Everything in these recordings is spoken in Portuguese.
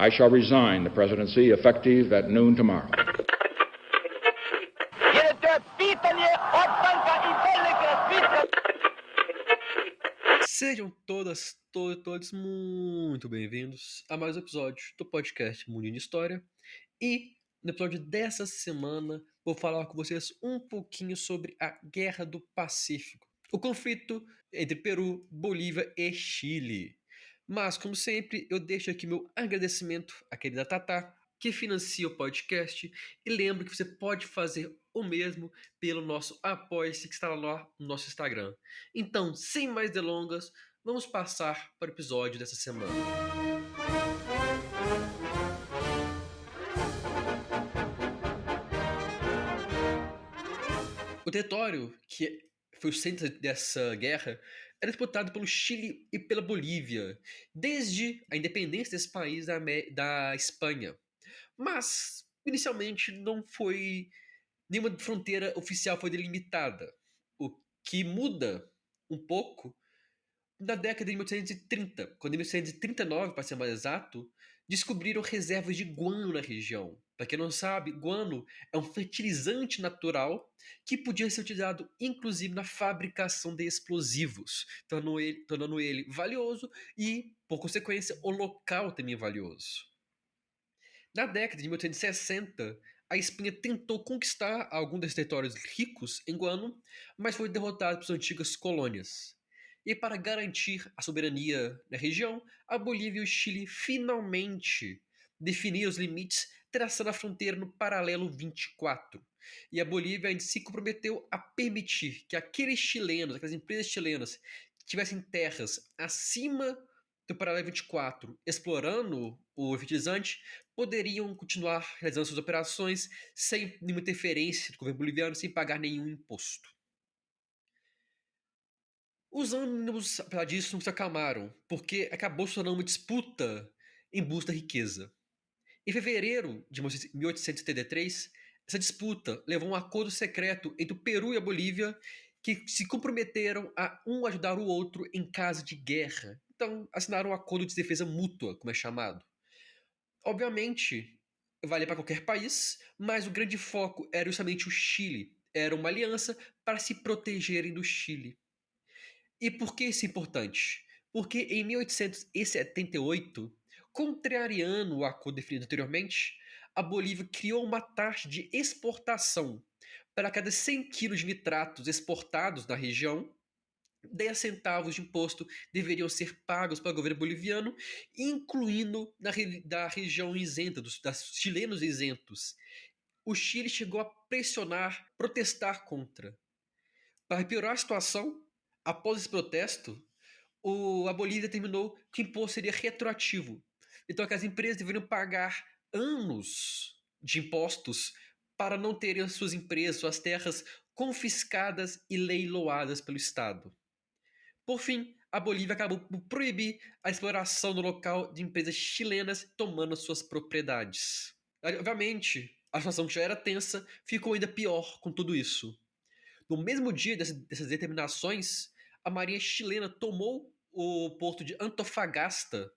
I shall resign the presidency effective at noon tomorrow. Sejam todos muito bem-vindos a mais um episódio do podcast Mundinho de História. E no episódio dessa semana vou falar com vocês um pouquinho sobre a Guerra do Pacífico, o conflito entre Peru, Bolívia e Chile. Mas, como sempre, eu deixo aqui meu agradecimento à querida Tatá, que financia o podcast, e lembro que você pode fazer o mesmo pelo nosso Apoia-se, que está lá no nosso Instagram. Então, sem mais delongas, vamos passar para o episódio dessa semana. O território que foi o centro dessa guerra era disputado pelo Chile e pela Bolívia, desde a independência desse país da Espanha. Mas, inicialmente, não foi nenhuma fronteira oficial foi delimitada, o que muda um pouco na década de 1830, quando em 1839, para ser mais exato, descobriram reservas de guano na região. Para quem não sabe, guano é um fertilizante natural que podia ser utilizado inclusive na fabricação de explosivos, tornando ele valioso e, por consequência, o local também valioso. Na década de 1860, a Espanha tentou conquistar alguns desses territórios ricos em Guano, mas foi derrotada por suas antigas colônias. E para garantir a soberania na região, a Bolívia e o Chile finalmente definiram os limites, traçando a fronteira no paralelo 24. E a Bolívia ainda se comprometeu a permitir que aqueles chilenos, aquelas empresas chilenas, que tivessem terras acima do paralelo 24, explorando o fertilizante, poderiam continuar realizando suas operações sem nenhuma interferência do governo boliviano, sem pagar nenhum imposto. Os ânimos, apesar disso, não se acalmaram, porque acabou se tornando uma disputa em busca da riqueza. Em fevereiro de 1873, essa disputa levou a um acordo secreto entre o Peru e a Bolívia, que se comprometeram a um ajudar o outro em caso de guerra. Então, assinaram um acordo de defesa mútua, como é chamado. Obviamente, vale para qualquer país, mas o grande foco era justamente o Chile. Era uma aliança para se protegerem do Chile. E por que isso é importante? Porque em 1878, contrariando o acordo definido anteriormente, a Bolívia criou uma taxa de exportação. Para cada 100 quilos de nitratos exportados na região, 10 centavos de imposto deveriam ser pagos para o governo boliviano, incluindo da região isenta, das chilenos isentos. O Chile chegou a pressionar, protestar contra. Para piorar a situação, após esse protesto, a Bolívia determinou que o imposto seria retroativo. Então, que as empresas deveriam pagar anos de impostos para não terem suas empresas, suas terras confiscadas e leiloadas pelo Estado. Por fim, a Bolívia acabou por proibir a exploração no local de empresas chilenas tomando suas propriedades. Obviamente, a situação que já era tensa ficou ainda pior com tudo isso. No mesmo dia dessas determinações, a Marinha chilena tomou o porto de Antofagasta,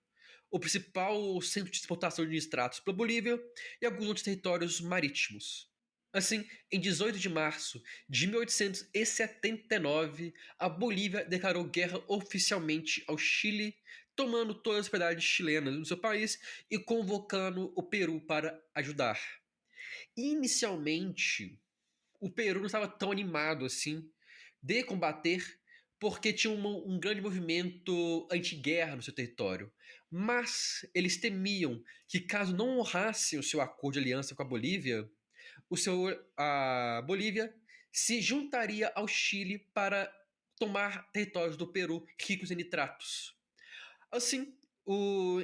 o principal centro de exportação de nitratos para a Bolívia e alguns outros territórios marítimos. Assim, em 18 de março de 1879, a Bolívia declarou guerra oficialmente ao Chile, tomando todas as propriedades chilenas no seu país e convocando o Peru para ajudar. Inicialmente, o Peru não estava tão animado assim de combater, porque tinha um grande movimento anti-guerra no seu território. Mas eles temiam que, caso não honrassem o seu acordo de aliança com a Bolívia, a Bolívia se juntaria ao Chile para tomar territórios do Peru ricos em nitratos. Assim,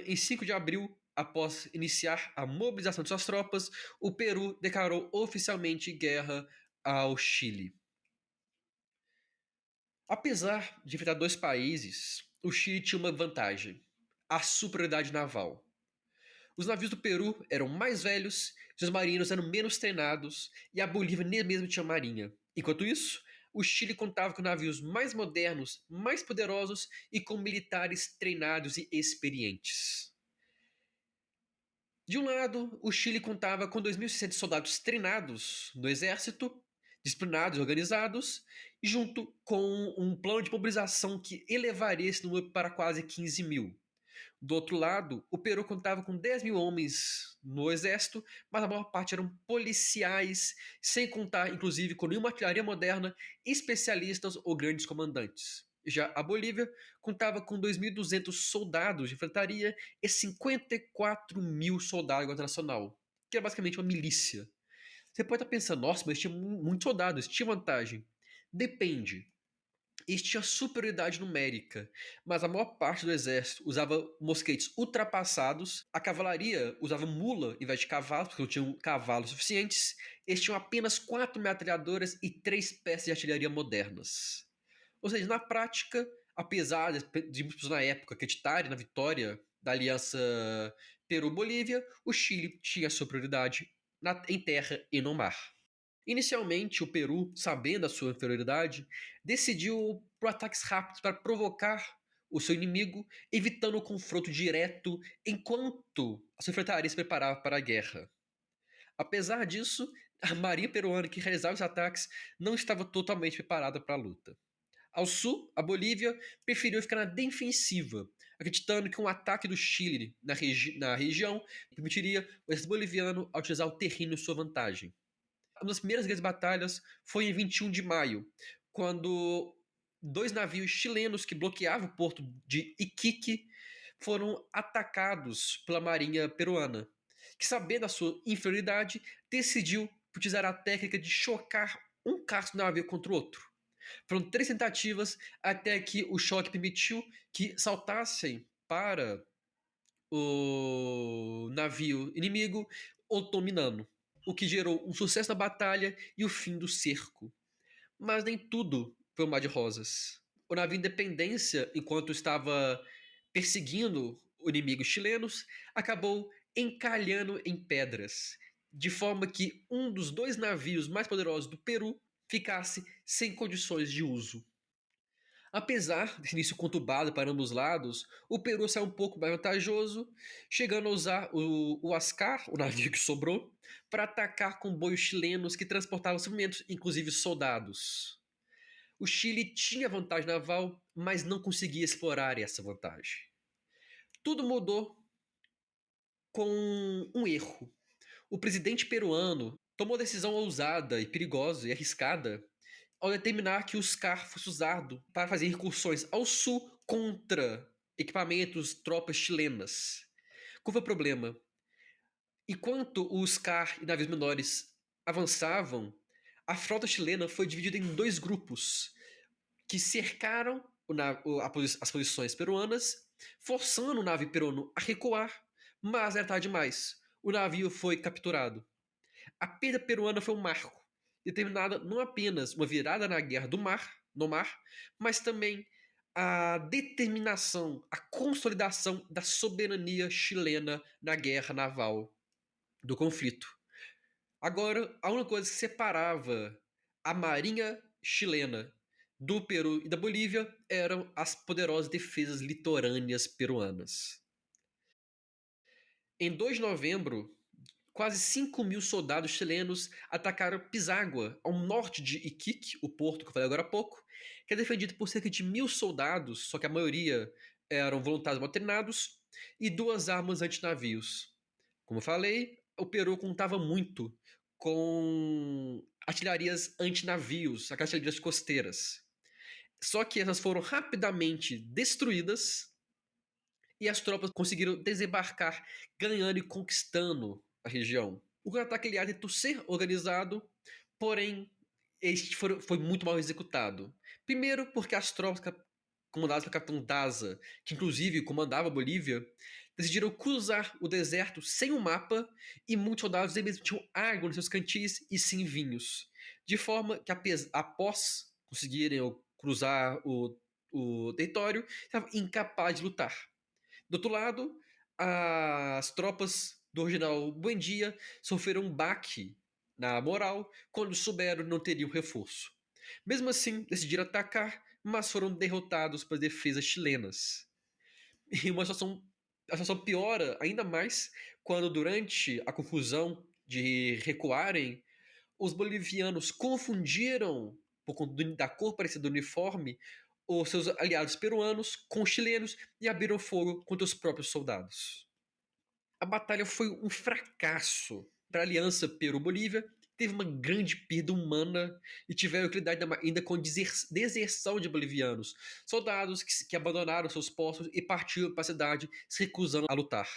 em 5 de abril, após iniciar a mobilização de suas tropas, o Peru declarou oficialmente guerra ao Chile. Apesar de enfrentar dois países, o Chile tinha uma vantagem: a superioridade naval. Os navios do Peru eram mais velhos, seus marinheiros eram menos treinados e a Bolívia nem mesmo tinha marinha. Enquanto isso, o Chile contava com navios mais modernos, mais poderosos e com militares treinados e experientes. De um lado, o Chile contava com 2.600 soldados treinados no exército, disciplinados e organizados, junto com um plano de mobilização que elevaria esse número para quase 15 mil. Do outro lado, o Peru contava com 10 mil homens no exército, mas a maior parte eram policiais, sem contar, inclusive, com nenhuma artilharia moderna, especialistas ou grandes comandantes. Já a Bolívia contava com 2.200 soldados de infantaria e 54 mil soldados da Guarda Nacional, que era basicamente uma milícia. Você pode estar pensando, nossa, mas tinha muitos soldados, tinha vantagem. Depende. Eles tinham superioridade numérica, mas a maior parte do exército usava mosquetes ultrapassados, a cavalaria usava mula em vez de cavalos, porque não tinham cavalos suficientes, eles tinham apenas 4 metralhadoras e 3 peças de artilharia modernas. Ou seja, na prática, apesar de muitas pessoas na época acreditarem na vitória da aliança Peru-Bolívia, o Chile tinha superioridade em terra e no mar. Inicialmente, o Peru, sabendo da sua inferioridade, decidiu por ataques rápidos para provocar o seu inimigo, evitando o confronto direto enquanto a sua infantaria se preparava para a guerra. Apesar disso, a marinha peruana que realizava os ataques não estava totalmente preparada para a luta. Ao sul, a Bolívia preferiu ficar na defensiva, acreditando que um ataque do Chile na região permitiria o exército boliviano a utilizar o terreno em sua vantagem. Uma das primeiras grandes batalhas foi em 21 de maio, quando 2 navios chilenos que bloqueavam o porto de Iquique foram atacados pela marinha peruana, que, sabendo da sua inferioridade, decidiu utilizar a técnica de chocar um casco do navio contra o outro. Foram 3 tentativas até que o choque permitiu que saltassem para o navio inimigo, o dominando, o que gerou um sucesso na batalha e o fim do cerco. Mas nem tudo foi um mar de rosas. O navio Independência, enquanto estava perseguindo inimigos chilenos, acabou encalhando em pedras, de forma que um dos 2 navios mais poderosos do Peru ficasse sem condições de uso. Apesar desse início conturbado para ambos os lados, o Peru saiu um pouco mais vantajoso, chegando a usar o Ascar, o navio que sobrou, para atacar comboios chilenos que transportavam suprimentos, inclusive soldados. O Chile tinha vantagem naval, mas não conseguia explorar essa vantagem. Tudo mudou com um erro. O presidente peruano tomou decisão ousada e perigosa e arriscada ao determinar que o SCAR fosse usado para fazer incursões ao sul contra equipamentos, tropas chilenas. Qual foi o problema? Enquanto o SCAR e navios menores avançavam, a frota chilena foi dividida em 2 grupos que cercaram as posições peruanas, forçando o navio peruano a recuar, mas era tarde demais. O navio foi capturado. A perda peruana foi um marco, determinada não apenas uma virada na guerra no mar, mas também a determinação, a consolidação da soberania chilena na guerra naval do conflito. Agora, a única coisa que separava a marinha chilena do Peru e da Bolívia eram as poderosas defesas litorâneas peruanas. Em 2 de novembro, quase 5 mil soldados chilenos atacaram Pisagua, ao norte de Iquique, o porto que eu falei agora há pouco, que é defendido por cerca de 1.000 soldados, só que a maioria eram voluntários mal treinados, e 2 armas antinavios. Como eu falei, o Peru contava muito com artilharias antinavios, aquelas artilharias costeiras. Só que essas foram rapidamente destruídas e as tropas conseguiram desembarcar, ganhando e conquistando a região. O ataque aliado tentou ser organizado, porém foi muito mal executado. Primeiro porque as tropas comandadas pelo capitão Daza, que inclusive comandava a Bolívia, decidiram cruzar o deserto sem um mapa e muitos soldados nem mesmo tinham água nos seus cantis e sim vinhos. De forma que após conseguirem cruzar o território, estavam incapazes de lutar. Do outro lado, as tropas do original Buendia sofreram um baque na moral quando souberam que não teriam reforço. Mesmo assim, decidiram atacar, mas foram derrotados pelas defesas chilenas. Em uma situação A situação piora ainda mais quando, durante a confusão de recuarem, os bolivianos confundiram, por conta da cor parecida do uniforme, os seus aliados peruanos com os chilenos e abriram fogo contra os próprios soldados. A batalha foi um fracasso para a aliança Peru-Bolívia, teve uma grande perda humana e tiveram que lidar ainda com deserção de bolivianos, soldados que abandonaram seus postos e partiram para a cidade se recusando a lutar.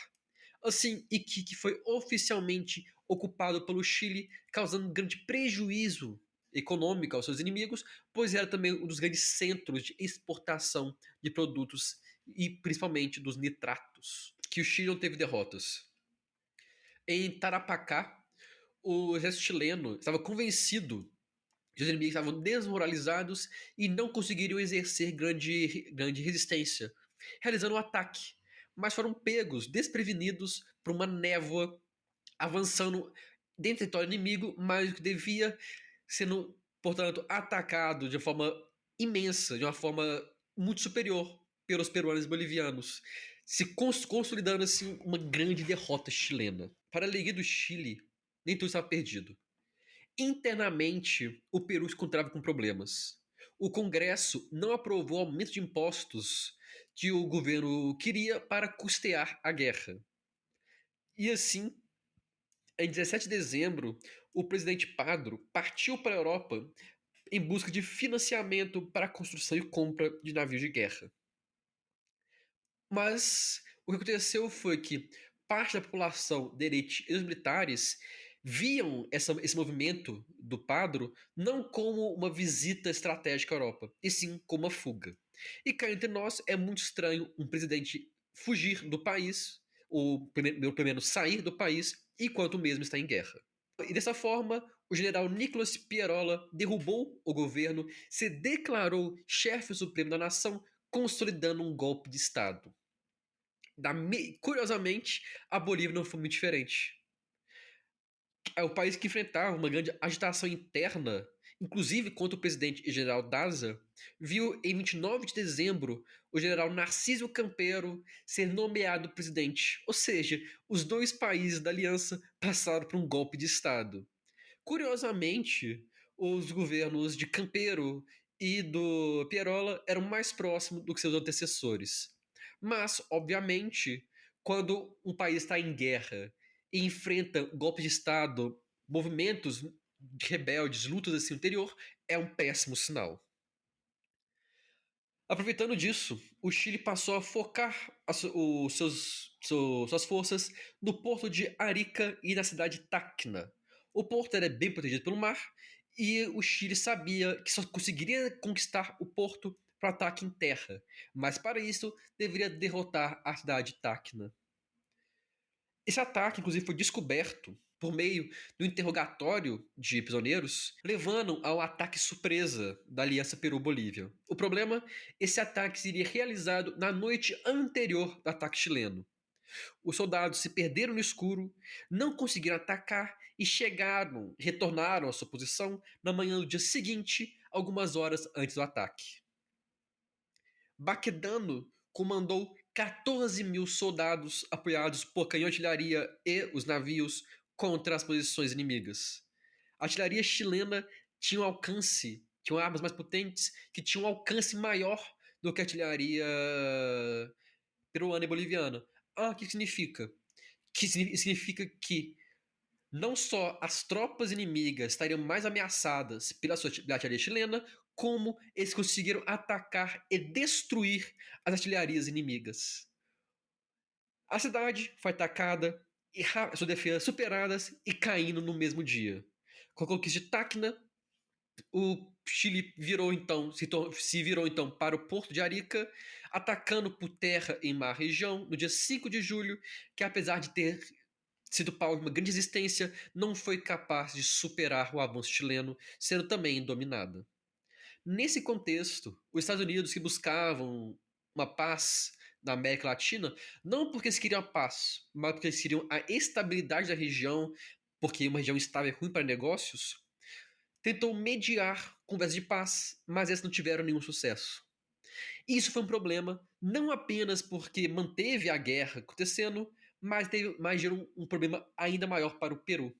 Assim, Iquique foi oficialmente ocupado pelo Chile, causando grande prejuízo econômico aos seus inimigos, pois era também um dos grandes centros de exportação de produtos e principalmente dos nitratos, que o Chile não teve derrotas. Em Tarapacá, o exército chileno estava convencido que os inimigos estavam desmoralizados e não conseguiriam exercer grande resistência, realizando um ataque, mas foram pegos, desprevenidos por uma névoa avançando dentro do território inimigo, mas o que devia sendo, portanto, atacado de uma forma imensa, de uma forma muito superior pelos peruanos e bolivianos, se consolidando assim uma grande derrota chilena. Para a alegria do Chile, nem tudo estava perdido. Internamente, o Peru se encontrava com problemas. O Congresso não aprovou o aumento de impostos que o governo queria para custear a guerra. E assim, em 17 de dezembro, o presidente Padro partiu para a Europa em busca de financiamento para a construção e compra de navios de guerra. Mas o que aconteceu foi que parte da população de elite e os militares viam esse movimento do Padro não como uma visita estratégica à Europa, e sim como uma fuga. E cá entre nós é muito estranho um presidente fugir do país, ou pelo menos sair do país, enquanto o mesmo está em guerra. E dessa forma, o general Nicolas Pierola derrubou o governo, se declarou chefe supremo da nação, consolidando um golpe de Estado. Curiosamente, a Bolívia não foi muito diferente. É o país que enfrentava uma grande agitação interna, inclusive contra o presidente e general Daza, viu em 29 de dezembro o general Narciso Campero ser nomeado presidente. Ou seja, os dois países da aliança passaram por um golpe de Estado. Curiosamente, os governos de Campero e do Pierola eram mais próximos do que seus antecessores. Mas, obviamente, quando um país está em guerra e enfrenta golpes de Estado, movimentos rebeldes, lutas assim no interior, é um péssimo sinal. Aproveitando disso, o Chile passou a focar suas forças no porto de Arica e na cidade de Tacna. O porto era bem protegido pelo mar e o Chile sabia que só conseguiria conquistar o porto para ataque em terra, mas para isso deveria derrotar a cidade de Tacna. Esse ataque, inclusive, foi descoberto por meio do interrogatório de prisioneiros, levando ao ataque surpresa da Aliança Peru-Bolívia. O problema, esse ataque seria realizado na noite anterior do ataque chileno. Os soldados se perderam no escuro, não conseguiram atacar e retornaram à sua posição na manhã do dia seguinte, algumas horas antes do ataque. Baquedano comandou 14 mil soldados apoiados por canhão de artilharia e os navios contra as posições inimigas. A artilharia chilena tinha armas mais potentes que tinham um alcance maior do que a artilharia peruana e boliviana. O que significa? Significa que não só as tropas inimigas estariam mais ameaçadas pela artilharia chilena, como eles conseguiram atacar e destruir as artilharias inimigas. A cidade foi atacada e suas defesas superadas e caindo no mesmo dia. Com a conquista de Tacna, o Chile se virou então para o porto de Arica, atacando por terra em mar região no dia 5 de julho, que apesar de ter sido palco de uma grande resistência, não foi capaz de superar o avanço chileno, sendo também dominada. Nesse contexto, os Estados Unidos, que buscavam uma paz na América Latina, não porque eles queriam a paz, mas porque eles queriam a estabilidade da região, porque uma região estável é ruim para negócios, tentou mediar conversas de paz, mas esses não tiveram nenhum sucesso. Isso foi um problema não apenas porque manteve a guerra acontecendo, mas gerou um problema ainda maior para o Peru.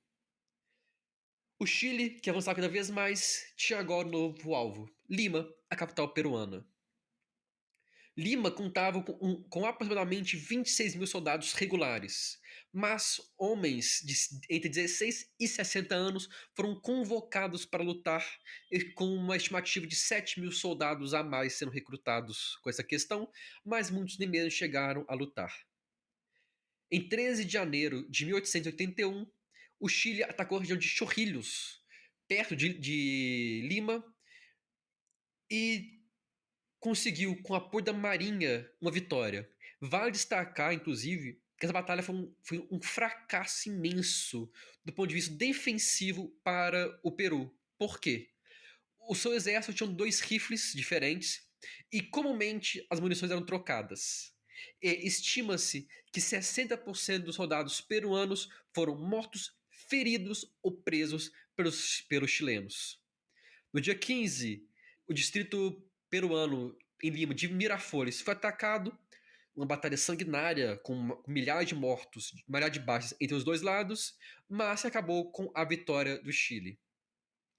O Chile, que avançava cada vez mais, tinha agora um novo alvo: Lima, a capital peruana. Lima contava com aproximadamente 26 mil soldados regulares, mas homens entre 16 e 60 anos foram convocados para lutar, com uma estimativa de 7 mil soldados a mais sendo recrutados com essa questão, mas muitos nem mesmo chegaram a lutar. Em 13 de janeiro de 1881, o Chile atacou a região de Chorrilhos, perto de Lima, e conseguiu, com o apoio da Marinha, uma vitória. Vale destacar, inclusive, que essa batalha foi um fracasso imenso do ponto de vista defensivo para o Peru. Por quê? O seu exército tinha 2 rifles diferentes e, comumente, as munições eram trocadas. Estima-se que 60% dos soldados peruanos foram mortos, feridos ou presos pelos chilenos. No dia 15, o distrito peruano em Lima de Miraflores foi atacado, uma batalha sanguinária com milhares de mortos, milhares de baixas entre os dois lados, mas acabou com a vitória do Chile.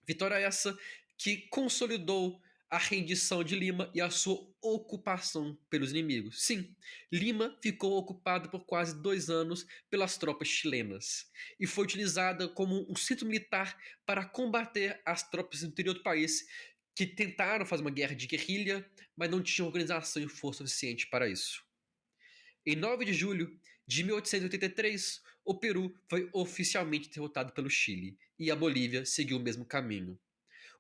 Vitória essa que consolidou a rendição de Lima e a sua ocupação pelos inimigos. Sim, Lima ficou ocupada por quase 2 anos pelas tropas chilenas e foi utilizada como um centro militar para combater as tropas do interior do país que tentaram fazer uma guerra de guerrilha, mas não tinham organização e força suficiente para isso. Em 9 de julho de 1883, o Peru foi oficialmente derrotado pelo Chile e a Bolívia seguiu o mesmo caminho.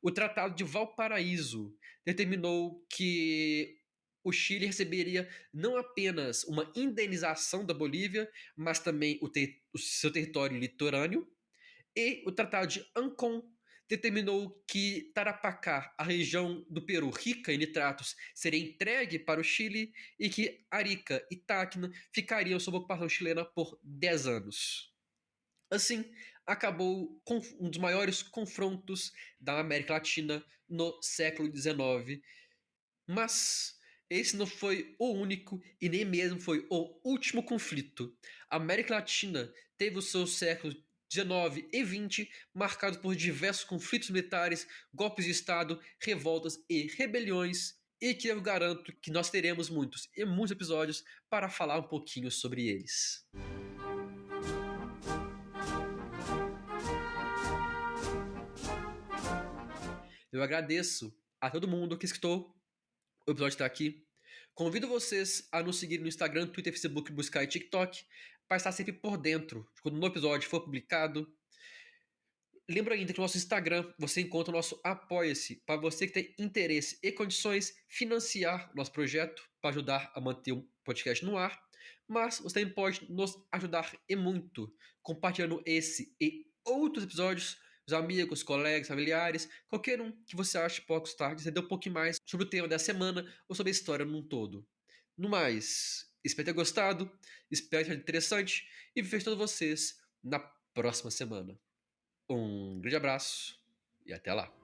O Tratado de Valparaíso determinou que o Chile receberia não apenas uma indenização da Bolívia, mas também o seu território litorâneo. E o Tratado de Ancón determinou que Tarapacá, a região do Peru rica em nitratos, seria entregue para o Chile e que Arica e Tacna ficariam sob ocupação chilena por 10 anos. Assim, acabou com um dos maiores confrontos da América Latina no século XIX. Mas esse não foi o único e nem mesmo foi o último conflito. A América Latina teve os seus séculos XIX e XX marcados por diversos conflitos militares, golpes de Estado, revoltas e rebeliões, e que eu garanto que nós teremos muitos e muitos episódios para falar um pouquinho sobre eles. Eu agradeço a todo mundo que escutou. O episódio está aqui. Convido vocês a nos seguir no Instagram, Twitter, Facebook, buscar e TikTok para estar sempre por dentro de quando um episódio for publicado. Lembra ainda que no nosso Instagram você encontra o nosso Apoia-se para você que tem interesse e condições financiar o nosso projeto para ajudar a manter o podcast no ar. Mas você também pode nos ajudar e muito compartilhando esse e outros episódios os amigos, colegas, familiares, qualquer um que você ache que pode gostar de entender um pouquinho mais sobre o tema da semana ou sobre a história num todo. No mais, espero ter gostado, espero que seja interessante e vejo todos vocês na próxima semana. Um grande abraço e até lá!